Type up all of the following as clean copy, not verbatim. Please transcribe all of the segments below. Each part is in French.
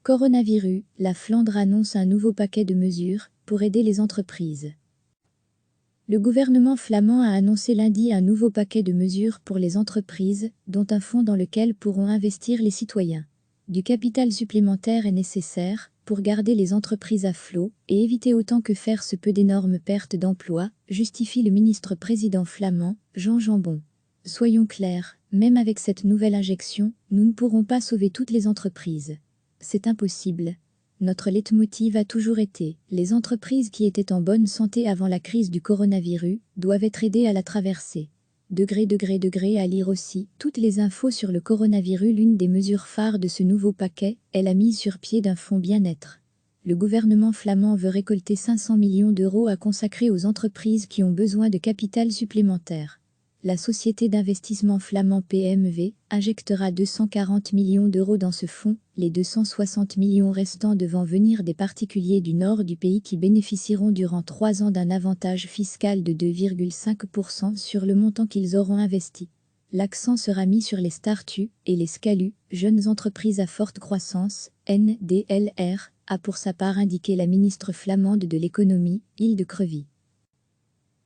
Coronavirus, la Flandre annonce un nouveau paquet de mesures pour aider les entreprises. Le gouvernement flamand a annoncé lundi un nouveau paquet de mesures pour les entreprises, dont un fonds dans lequel pourront investir les citoyens. Du capital supplémentaire est nécessaire pour garder les entreprises à flot et éviter autant que faire se peut d'énormes pertes d'emplois, justifie le ministre-président flamand, Jean Jambon. Soyons clairs, même avec cette nouvelle injection, nous ne pourrons pas sauver toutes les entreprises. C'est impossible. Notre leitmotiv a toujours été « Les entreprises qui étaient en bonne santé avant la crise du coronavirus doivent être aidées à la traverser. » À lire aussi toutes les infos sur le coronavirus. L'une des mesures phares de ce nouveau paquet est la mise sur pied d'un fonds bien-être. Le gouvernement flamand veut récolter 500 millions d'euros à consacrer aux entreprises qui ont besoin de capital supplémentaire. La société d'investissement flamand PMV injectera 240 millions d'euros dans ce fonds, les 260 millions restants devant venir des particuliers du nord du pays qui bénéficieront durant 3 ans d'un avantage fiscal de 2,5% sur le montant qu'ils auront investi. L'accent sera mis sur les start-up et les SCALU, jeunes entreprises à forte croissance, NDLR, a pour sa part indiqué la ministre flamande de l'économie, Hilde Krevie.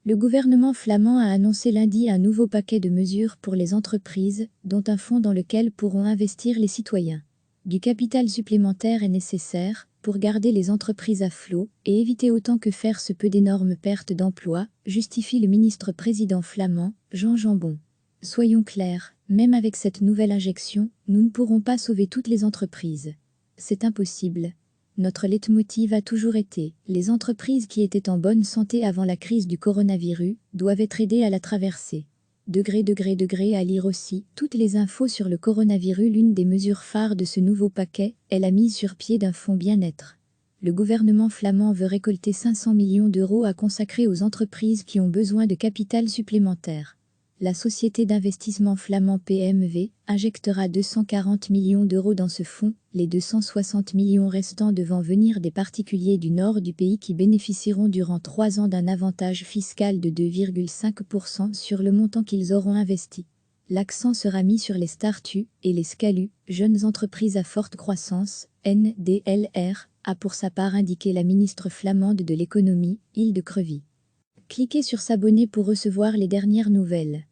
Le gouvernement flamand a annoncé lundi un nouveau paquet de mesures pour les entreprises, dont un fonds dans lequel pourront investir les citoyens. Du capital supplémentaire est nécessaire pour garder les entreprises à flot et éviter autant que faire se peut d'énormes pertes d'emplois, justifie le ministre-président flamand, Jean Jambon. Soyons clairs, même avec cette nouvelle injection, nous ne pourrons pas sauver toutes les entreprises. C'est impossible. Notre leitmotiv a toujours été « Les entreprises qui étaient en bonne santé avant la crise du coronavirus doivent être aidées à la traverser. » À lire aussi toutes les infos sur le coronavirus. L'une des mesures phares de ce nouveau paquet est la mise sur pied d'un fonds bien-être. Le gouvernement flamand veut récolter 500 millions d'euros à consacrer aux entreprises qui ont besoin de capital supplémentaire. La société d'investissement flamand PMV injectera 240 millions d'euros dans ce fonds, les 260 millions restants devant venir des particuliers du nord du pays qui bénéficieront durant 3 ans d'un avantage fiscal de 2,5% sur le montant qu'ils auront investi. L'accent sera mis sur les start-up et les SCALU, jeunes entreprises à forte croissance, NDLR, a pour sa part indiqué la ministre flamande de l'économie, Hilde Krevie. Cliquez sur s'abonner pour recevoir les dernières nouvelles.